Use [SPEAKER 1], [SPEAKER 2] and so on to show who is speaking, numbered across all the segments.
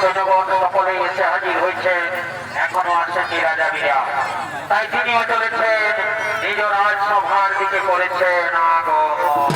[SPEAKER 1] জনগণ সকলে এসে হাজির হয়েছে, এখনো আসেনি রাজা বীরা। তাই তিনিও চলেছেন নিজ রাজসভার দিকে করেছেন আগমন।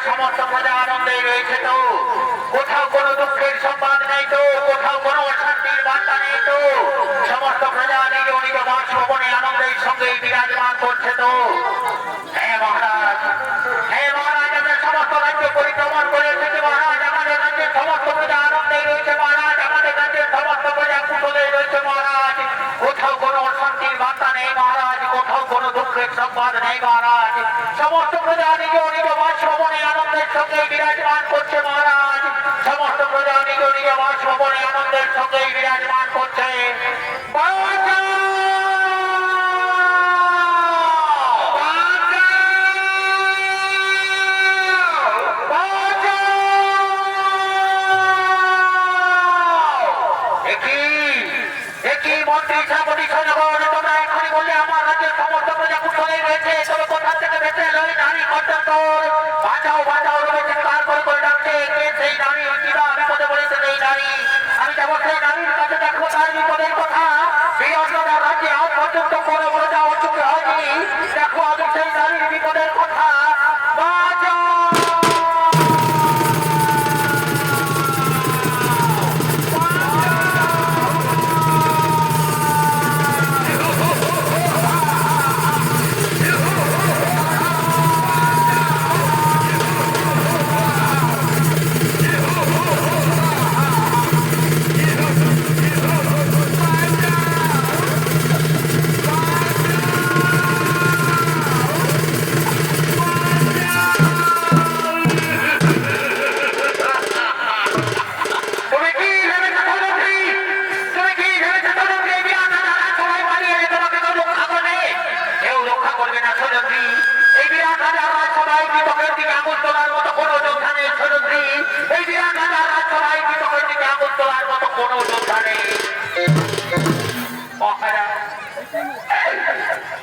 [SPEAKER 1] সমস্ত প্রজা আনন্দে রয়েছে তো, কোথাও কোনো দুঃখের সংবাদ নেই তো, কোথাও কোনো অশান্তির বার্তা নেই তো, সমস্ত প্রজা নিজ নিজ বাসভবনে আনন্দের সঙ্গে বিরাজমান করছে তো। হ্যাঁ মহারাজ, হ্যাঁ মহারাজ, আমরা সমস্ত রাজ্য পরিক্রমণ করে এসেছি মহারাজ। আমাদের রাজ্যের সমস্ত প্রজা আনন্দে রয়েছে মহারাজ, আমাদের রাজ্যের সমস্ত প্রজা কুশলে রয়েছে মহারাজ। কোথাও কোনো অশান্তির বার্তা নেই মহারাজ, কোথাও কোনো দুঃখের সংবাদ নেই মহারাজ। সমস্ত প্রজা নিজ নিজ বাসভবনে আনন্দের সঙ্গে বিরাজমান করছে মহারাজ। সমস্ত প্রজা নিজ নিজ বাসভবনে আনন্দের সঙ্গে বিরাজমান করছে। মন্ত্রী সামরিক জনগণ, তোমরা এখানে বললে আমার রাজ্যের সমস্ত প্রজা কুশলে রয়েছে, তবে কোথা থেকে বেঁচে লই নারী কর্তব্যর বাঁচাও বাঁচাও রয়েছে কার করে করে ডাকছে। কে সেই নারী? কিবা বিপদে পড়েছে সেই নারী। আমি যাবো সেই নারীর কাছে, দেখো তার বিপদের কথা। এই অন্যরা রাজ্যে আজ পর্যন্ত কোনো প্রজা অচুকে হয়নি। দেখো আমি সেই নারীর বিপদের কথা। বাঁচাও।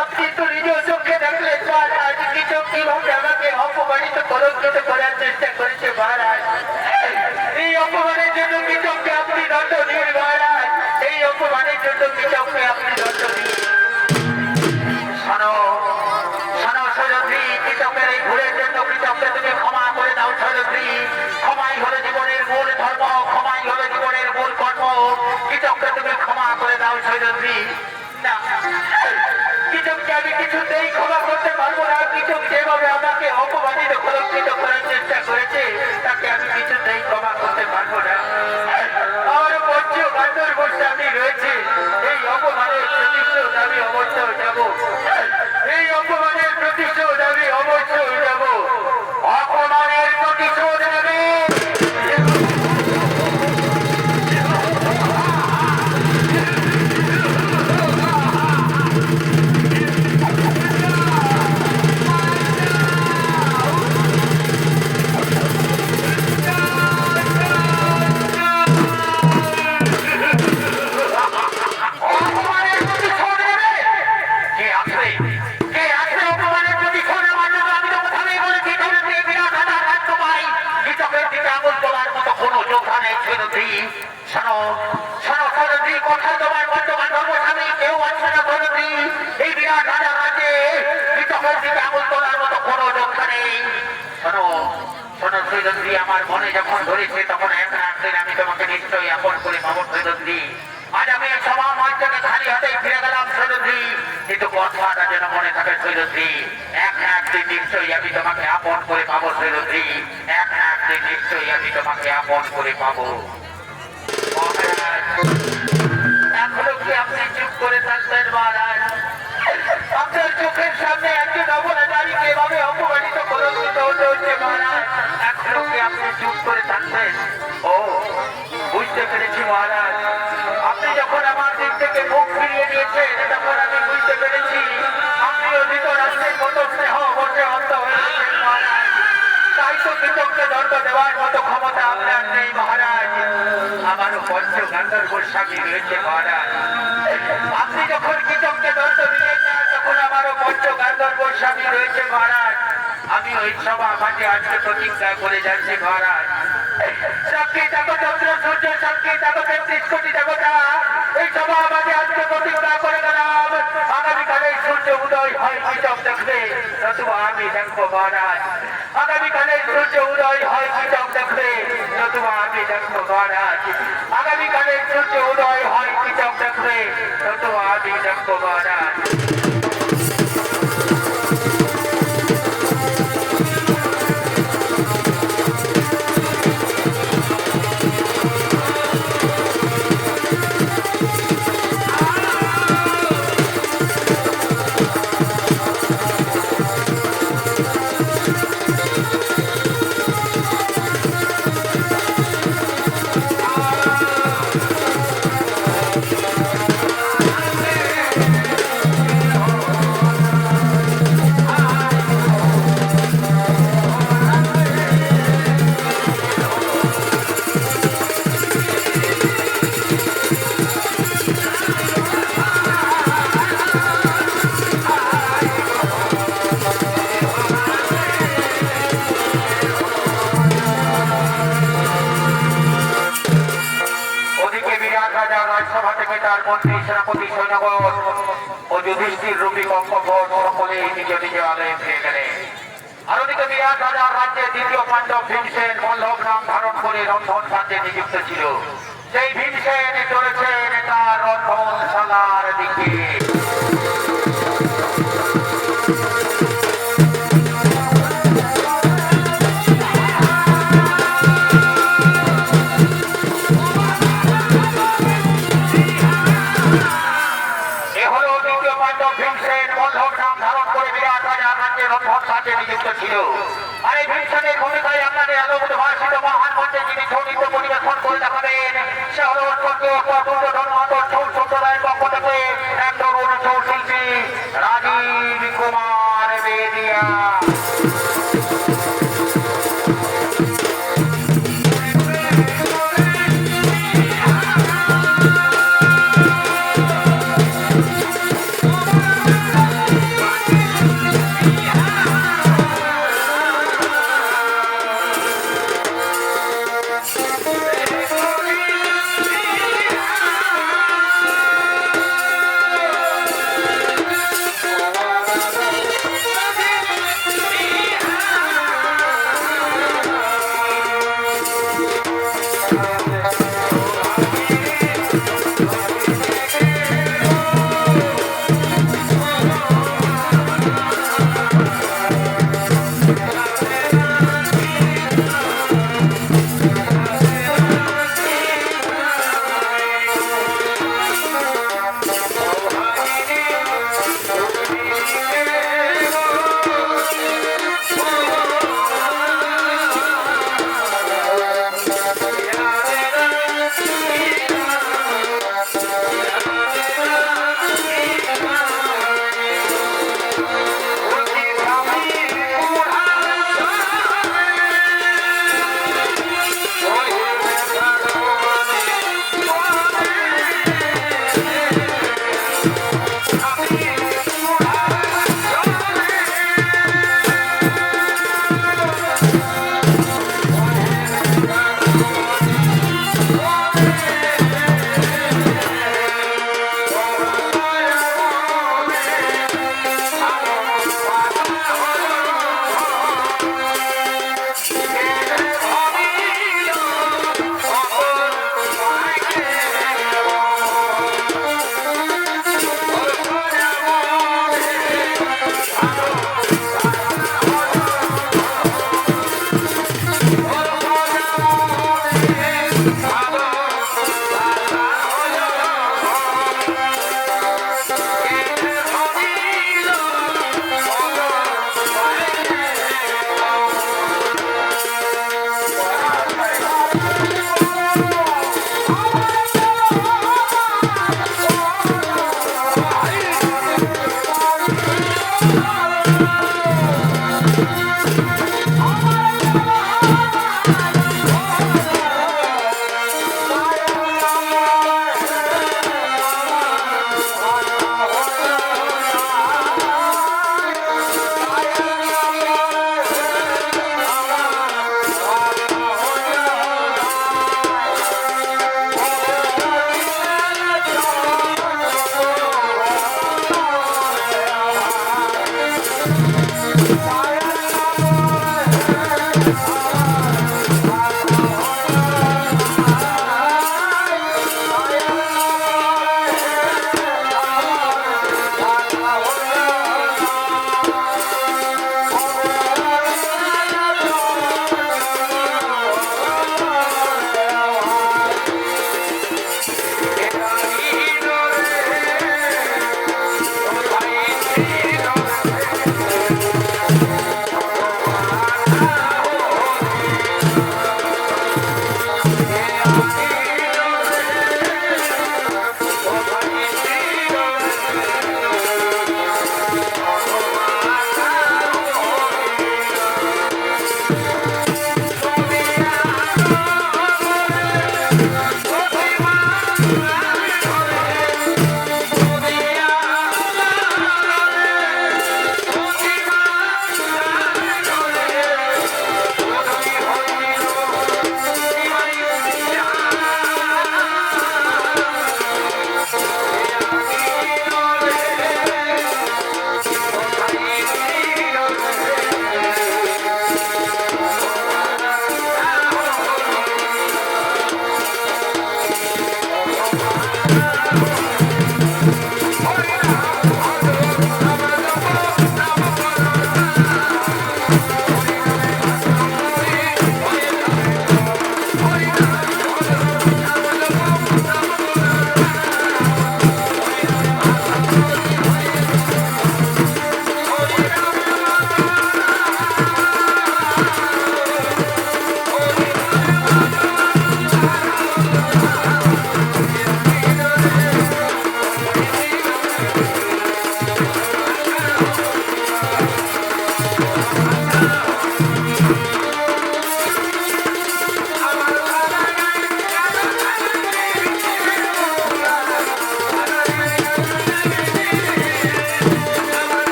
[SPEAKER 1] আপনি তো নিজের চোখে দেখলে মহারাজ, কিছু কিভাবে আমাকে অপমানিত কলঙ্কিত করার চেষ্টা করেছে মহারাজ। এই অপমানের জন্য কিচককে আপনি দণ্ড দিন মহারাজ, এই অপমানের জন্য কিচককে আপনি দণ্ড দিন। শোনো শোনো সৈরন্ধ্রী, কিচকের এই ভুলের জন্য কিচককে তুমি ক্ষমা করে দাও সৈরন্ধ্রী। ক্ষমাই হলো জীবনের মূল ধর্ম, ক্ষমাই হলো জীবনের মূল কর্ম। কিচককে তুমি ক্ষমা করে দাও সৈরন্ধ্রী। না, কিচককে আমি কিছুতেই ক্ষমা করতে পারবো না। কিচক যেভাবে আমাকে অপমানিত কলঙ্কিত করার চেষ্টা করেছে, তাকে আমি কিছুতেই ক্ষমা করতে পারবো না। আমার পঞ্চ বান্ধব বসে আমি রয়েছে, এই অপমানের প্রতিশোধ আমি অবশ্যই যাব। এই অপমানের প্রতিশোধ আমি অবশ্যই যাব। অপমানের প্রতিশোধ নেবে। আমার মনে যখন ধরেছে তখন একদিন আমি তোমাকে নিশ্চয়ই আপন করে পাবো সৈরন্ধ্রী। আজ আমি সভা মঞ্চকে খালি হাতেই ফিরে গেলাম সৈরন্ধ্রী, কিন্তু কথাটা যেন মনে থাকে সৈরন্ধ্রী, একদিন নিশ্চয়ই আমি তোমাকে আপন করে পাবো সৈরন্ধ্রী, একদিন নিশ্চয়ই আমি তোমাকে আপন করে পাবো। এখনো কি আপনি চুপ করে থাকবেন মহারাজ? আপনার চোখের সামনে দেওয়ার মতো ক্ষমতা আপনার নেই মহারাজ। আমারও পঞ্চগন্ধর্ব স্বামী রয়েছে মহারাজ। আপনি যখন কীচককে দণ্ড দিলেন না, তখন আমারও পঞ্চগন্ধর্ব স্বামী রয়েছে মহারাজ। আমি ওই সভা মাঝে আজকে প্রতিজ্ঞা করে যাচ্ছি মহারাজ, সাক্ষী থাকো চন্দ্র সূর্য, সাক্ষী থাকো 33 কোটি দেবতা, এই সভা মাঝে আজকে প্রতিজ্ঞা করে গেলাম, আগামীকালে সূর্য উদয় হয় কীচক দেখবে, নতুবা আমি দেখবো মহারাজ। আগামীকালে সূর্য উদয় হয় কীচক দেখবে, নতুবা আমি দেখবো মহারাজ। আগামীকালে সূর্য উদয় হয় কীচক দেখবে, নতুবা আমি দেখবো মহারাজ। রাজসভা থেকে তার মন্ত্রী, সেনাপতি, সৈন্যগণ ও যুধিষ্ঠির রূপী কক্ষপথ সকলেই নিজ নিজ আলয়ে ফিরে গেলেন। আর ওদিকে বিরাট রাজার রাজ্যে দ্বিতীয় পাণ্ডব ভীমসেন বল্লভ নাম ধারণ করে রন্ধন কাজে নিযুক্ত ছিল। সেই ভীমসেন চলেছেন তার রন্ধনশালার দিকে। ছিল আর এই ভীমসেনের ভূমিকায় আপনাদের আলো উদ্ভাসিত মহান মঞ্চে যিনি সঙ্গীত পরিবেশন করে দেখাবেন, সে হল সম্প্রদায়ের পক্ষ থেকে এক তরুণ শিল্পী রাজীব কুমার বেদিয়া।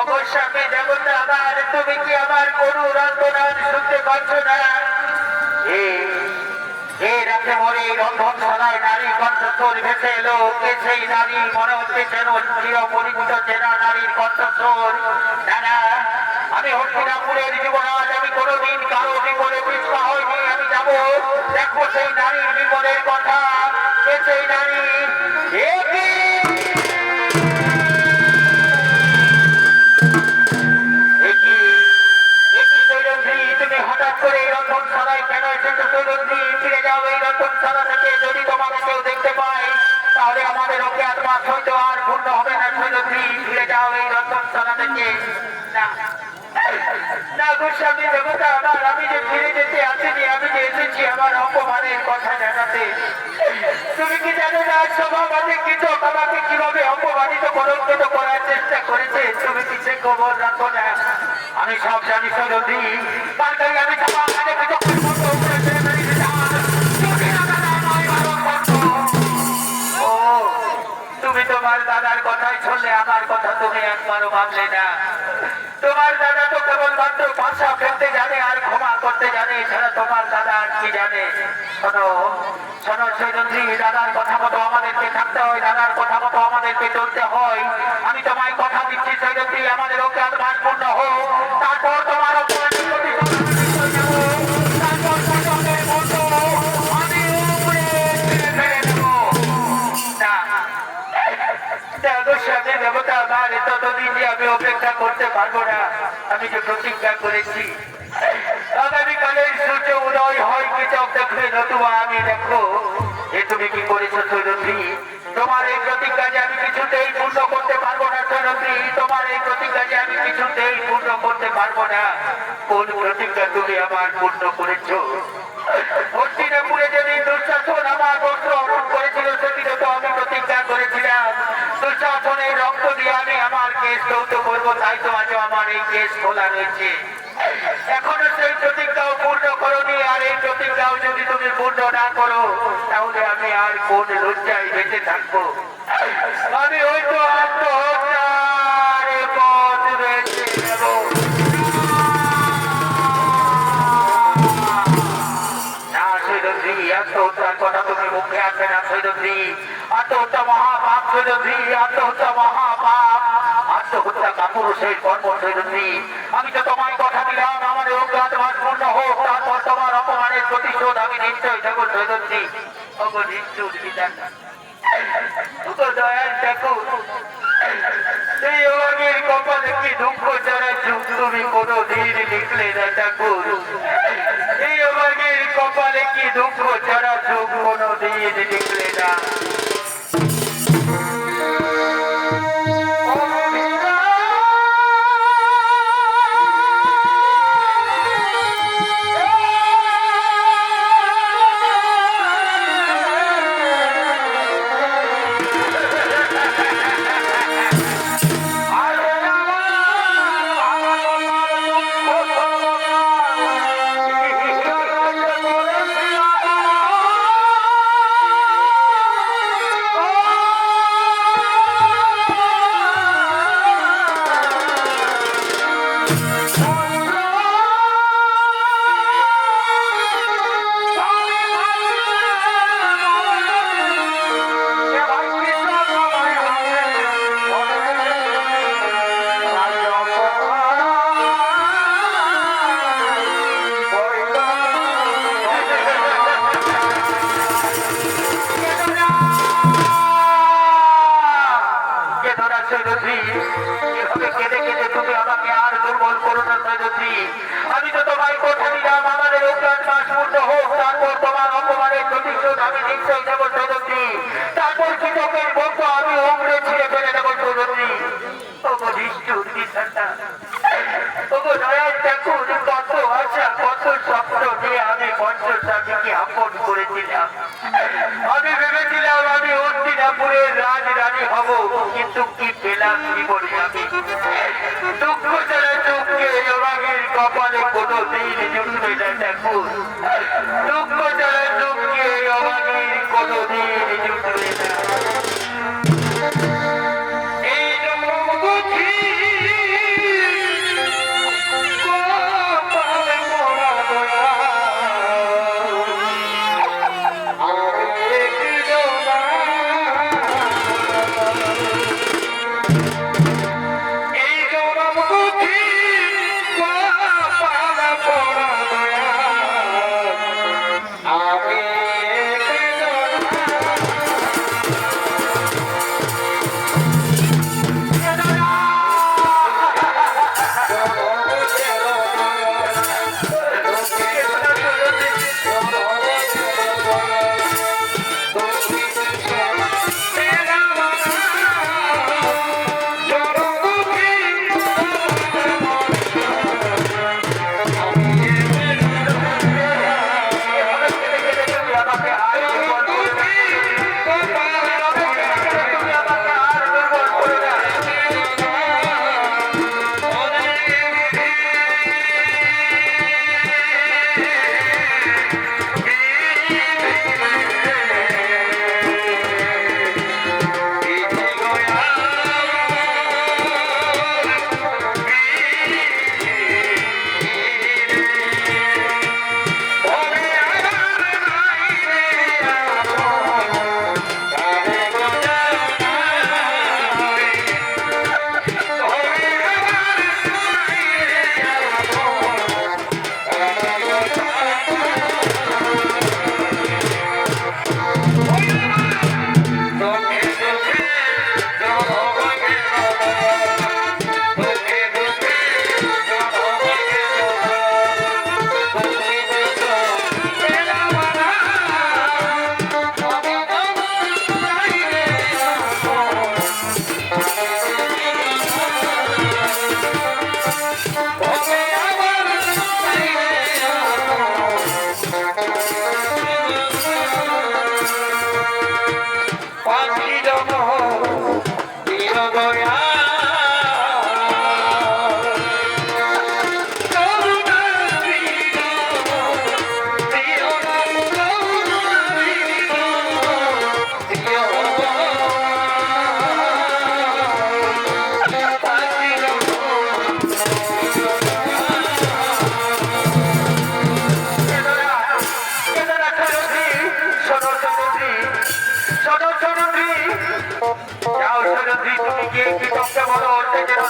[SPEAKER 1] অবশ্যই দেবতা আমার, তুমি কি আমার কোনো রন্ধনার শুনতে পাচ্ছ না? রাতে মরে রন্ধন সদায় নারী কণ্ঠস্বর ভেসে এলো। কে সেই নারী? মনে হচ্ছে যেন চির পরিচিত চেনা নারীর কণ্ঠস্বর। না, আমি হরিরামপুরের যুবরাজ, আমি কোনোদিন কারো বিপদে পিছপা হইনি। আমি যাবো, দেখো সেই নারীর বিপদের কথা। কে সেই নারী? তুমি হঠাৎ করে এই রন্ধন সদায় কেন এসেছো চৌধুরী? ফিরে যাও এই রন্ধন সদা থেকে। যদি তোমাকে কেউ দেখতে পায় তাহলে আমাদের ওকে আত্মা সইত আর পূর্ণ হবে না চৌধুরী। ফিরে যাও এই রন্ধন সদা থেকে। না গোস্বামী দেবতা আমার, আমি যে ফিরে যেতে আসিনি, আমি যে এসেছি আমার অপমানের কথা জানাতে। তুমি কি জানো না সভাপতি কিছু আমাকে কিভাবে অপমানিত কলঙ্কিত করার চেষ্টা করেছে? তুমি কি সে খবর রাখো না? আমি সব জানি চৌধুরী। তারপরে আমি তুমি তোমার দাদার কথাই শুনলে, আমার কথা তুমি একবারও ভাবলে না। তোমার দাদা তো কেবলমাত্র ভাষা ফেলতে জানে আর ক্ষমা করতে জানে, এছাড়া তোমার দাদা আর কি জানে? শোনো শোনো চৌধুরী, দাদার কথা মতো আমাদেরকে থাকতে হয়, দাদার কথা মতো আমাদেরকে চলতে হয়। আমি তোমায় কথা দিচ্ছি চৌধুরী, আমাদের ওকে আত্মাস পূর্ণ হোক, তারপর তোমার দেবতা আমার, ততদিন যে আমি অপেক্ষা করতে পারবো না। আমি যে প্রতিজ্ঞা করেছি আগামীকালের সূর্য উদয় হয় কি চোখ দেখবে, নতুবা আমি দেখো। এ তুমি কি করেছো চৌধুরী? তোমার এই প্রতিজ্ঞা যে আমি কিছুতেই পূর্ণ করতে পারবো না চৌধুরী, তোমার এই প্রতিজ্ঞা যে আমি কিছুতেই পূর্ণ করতে পারবো না। কোন প্রতিজ্ঞা তুমি আমার পূর্ণ করেছ? হস্তিনাপুরে যেদিন দুঃশাসন আমার বস্ত্র অর্পণ করেছিল সেদিনও তো আমি প্রতিজ্ঞা করেছিলাম দুঃশাসনের রক্ত দিয়ে আমি আমার কেস যৌথ করবো, তাই তো আজও আমার এই কেস খোলা রয়েছে। এখনো সেই প্রতিজ্ঞাও পূর্ণ করোনি, আর এই প্রতিজ্ঞাও যদি তুমি পূর্ণ না করো তাহলে আমি আর কোন লজ্জায় বেঁচে থাকবো? আমি হয়তো আত্মহত্যার পথ বেছে নেব। না সৈদন্দ্রী, আত্মহত্যার কথা তুমি মুখে আসে না সৈদন্দ্রী। আত্মহত্যা মহাপাপ সৈদন্দ্রী, আত্মহত্যা মহাপাপ। আত্মহত্যা কাপুরুষের কর্ম সৈদন্দ্রী। আমি তো তোমায় কথা দিলাম আমার অজ্ঞাতবাস পূর্ণ হোক, তারপর তোমার অপমানের প্রতিশোধ আমি নিশ্চয় দেবো সৈদন্দ্রী। ওগো নিষ্ঠুর বিধাতা, ওগো দয়াল ঠাকুর, এই অভাগীর কপালে কি দুঃখ ছাড়া যুগ তুমি কোনোদিন লিখলে না ঠাকুর। এই অভাগীর কপালে কি দুঃখ ছাড়া যুগ কোনোদিন লিখলে না। আমি তো তোমায় কথা দিলাম আমাদের অজ্ঞাত মাস পূর্ণ হোক, তারপর তোমার অপমানের প্রতিশোধ আমি নিশ্চয় দেবো সৈদন্ত্রী। তারপর কৃতকের বক্ষ আমি উমড়ে ছিঁড়ে ফেলে দেবো সৈদন্ত্রী। ওগো নিষ্ঠুর বিধাতা, ওগো দয়াল ঠাকুর, কত আশা কত স্বপ্ন নিয়ে আমি পঞ্চস্বামীকে আপন করেছিলাম। আমি ভেবেছিলাম আমি হস্তিনাপুরের রাজরানী হব, কিন্তু কি পেলাম জীবনে আমি? দুঃখ ছাড়া চোখকে অভাগীর কপালে কোনো দিন জুটবে না ঠাকুর। দুঃখ ছাড়া চোখকে অভাগীর কোনো দিন জুটবে না।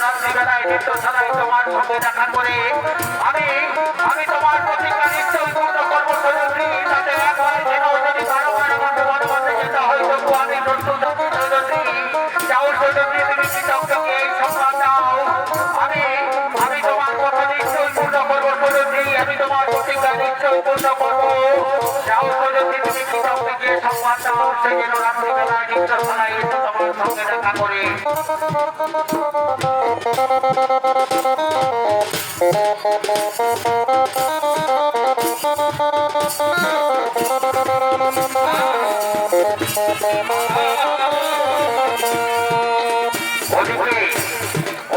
[SPEAKER 1] রাত্রিবেলায় নিত্যশালায় তোমার সঙ্গে দেখা করে আমি আমি তোমার প্রতিজ্ঞা নিশ্চয় পূর্ণ করবো সৈরন্ধ্রী। তাতে এক হয় যেন যদি কারো কারো বনবাসে যেতে হয় তবু আমি প্রস্তুত আছি সৈরন্ধ্রী। যাও সৈরন্ধ্রী, তুমি কৃতজ্ঞকে এই সম্মান দাও। আমি আমি তোমার কথা নিশ্চয় পূর্ণ করবো সৈরন্ধ্রী। আমি তোমার প্রতিজ্ঞা নিশ্চয় পূর্ণ করবো। যাও সৈরন্ধ্রী, তুমি কৃতজ্ঞকে সম্মান দাও। সে যেন রাত্রিবেলায় নিত্যশালায় এসে তোমার সঙ্গে দেখা করে।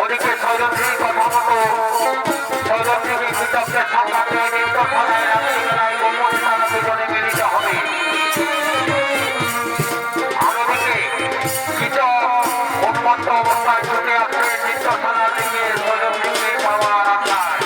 [SPEAKER 1] ওদিকে সৈরন্ধ্রীর কথা মতো সৈরন্ধ্রীকে কৃতজ্ঞের সম্মান দিয়ে নিত্যশালায় রাত্রিবেলায় গোপন স্থানে দুজনে মিলিত হবে। অন্যদিকে কৃতজ্ঞ উন্মত্ত অবস্থায় ছুটে আসছে নিত্যশালার দিকে সৈরন্ধ্রীকে পাওয়ার আশায়।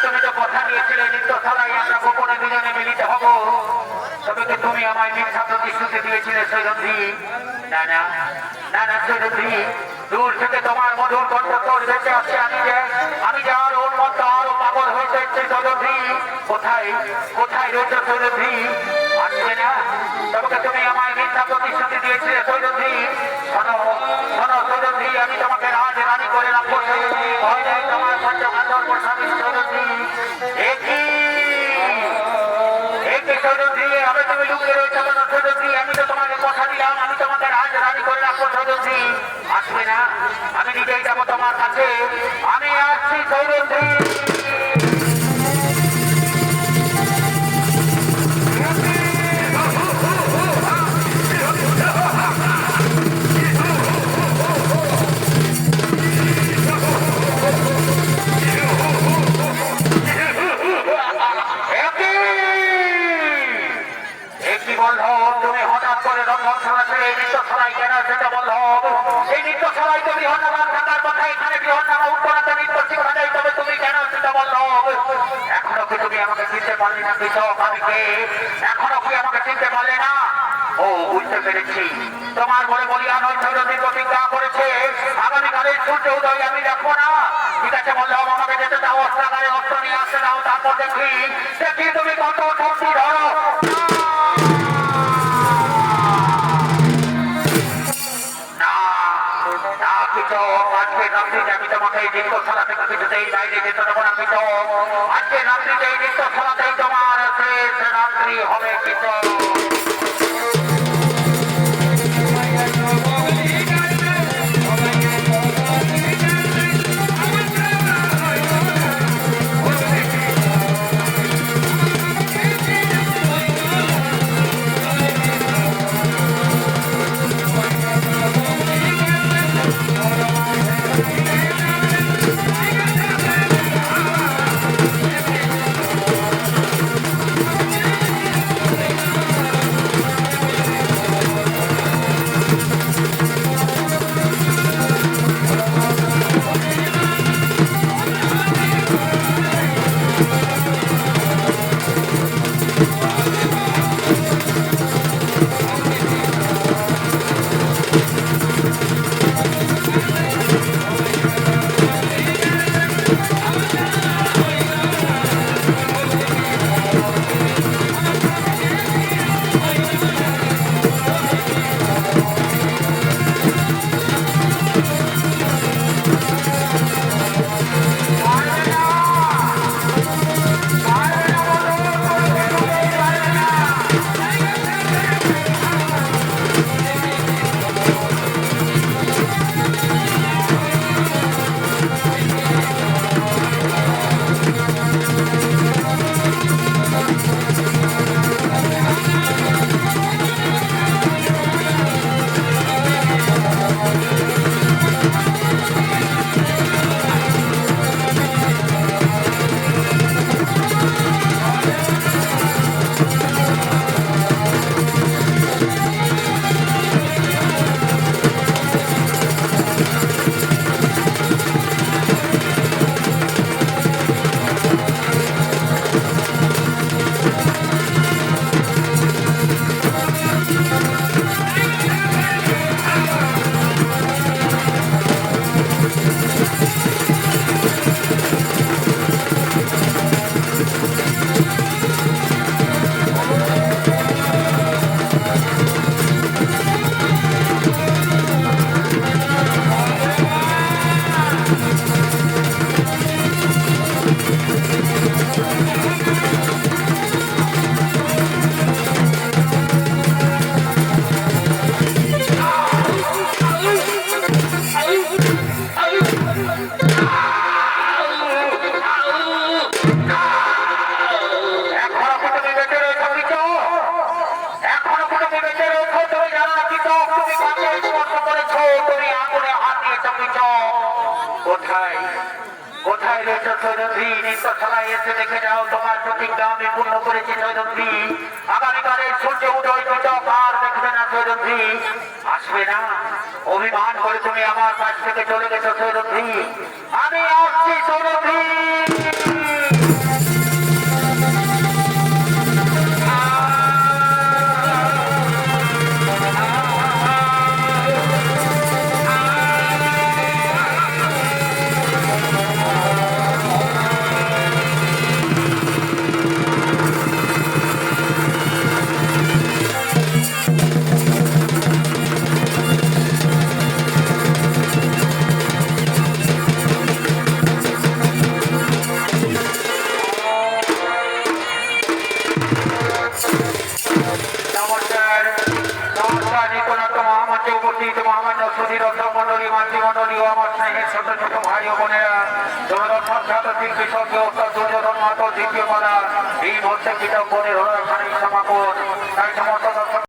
[SPEAKER 1] তুমি তো কথা দিয়েছিলে নিত্যশালায় আমরা গোপনে দুজনে মিলিত হব। তবে তো তুমি আমায় মিথ্যা প্রতিশ্রুতি দিয়েছিলে সৈরন্ধ্রী। না না না না সৈরন্ধ্রী, দূর থেকে তোমার মধুর কণ্ঠ তোর ভেসে আসছে। আমি যে আরো উন্মত্ত আরো পাগল হয়ে যাচ্ছি সৈরন্ধ্রী। কোথায় কোথায় রয়েছে সৈরন্ধ্রী? আসবে না? তবে তুমি আমায় মিথ্যা প্রতিশ্রুতি দিয়েছিলে সৈরন্ধ্রী। শোনো শোনো সৈরন্ধ্রী, আমি তোমাকে রাজ রানী করে রাখবো সৈরন্ধ্রী। ভয় নেই তোমার পঞ্চমাধর্ম স্বামী সৈরন্ধ্রী। সৈরন্ধ্রী, আমি তুমি লুকিয়ে রয়েছে কেন সৈরন্ধ্রী? আমি তো তোমাকে কথা দিলাম, আমি তোমাকে রাজ রানী করে রাখবো সৈরন্ধ্রী। আসবে না? আমি নিজেই যাবো তোমার কাছে। আমি আসছি সৈরন্ধ্রী। তুমি হঠাৎ করে রন্ধনশালা ছেড়ে নিত্যশালায় কেন সেটা বললো। এই নিত্যশালায় তো গৃহনামা থাকার কথা, এখানে গৃহনামা উত্তরাতে নৃত্য শিক্ষা নেই, তবে তুমি কেন সেটা বললো। এখনো কি তুমি আমাকে চিনতে পারলে না কৃষক? আমি কে? এখনো কি আমাকে চিনতে পারলে না? ও বুঝতে পেরেছি, তোমার বলে বলিয়া নয় সৈরন্ধ্রী প্রতিজ্ঞা করেছে আগামীকালের সূর্য উদয় আমি দেখবো না। ঠিক আছে বললাম, আমাকে যেতে দাও, অস্ত্রাগারে অস্ত্র নিয়ে আসতে দাও, তারপর দেখি দেখি তুমি কত শক্তি ধরো। আমাকে এই নৃত্যশালা থেকে কিছুতেই বাইরে যেতে দেবো না কিন্তু আজকে রাত্রিতে এই নৃত্যশালাতেই তোমার শেষ রাত্রি হবে কিন্তু কোথায় কোথায় রয়েছে সৈরন্ধ্রী নৃত্যশালায় এসে দেখে যাও তোমার প্রতিজ্ঞা আমি পূর্ণ করেছি সৈরন্ধ্রী আগামীকালের সূর্য উদয় দুটো আর দেখবে না সৈরন্ধ্রী আসবে না অভিমান করে তুমি আমার কাছ থেকে চলে গেছো সৈরন্ধ্রী আমি আসছি সৈরন্ধ্রী মাতৃমণ্ডলী ও আমার স্নেহের ছোট ছোট ভাই ও বোনেরা দূরদর্শন খ্যাত শিল্পী স্বর্গীয় দুর্যোধন মাতো দ্বিতীয় পালা এই মুহূর্তে কৃতজ্ঞ বোনের হলো এখানেই সমাপন তাই সমস্ত দর্শক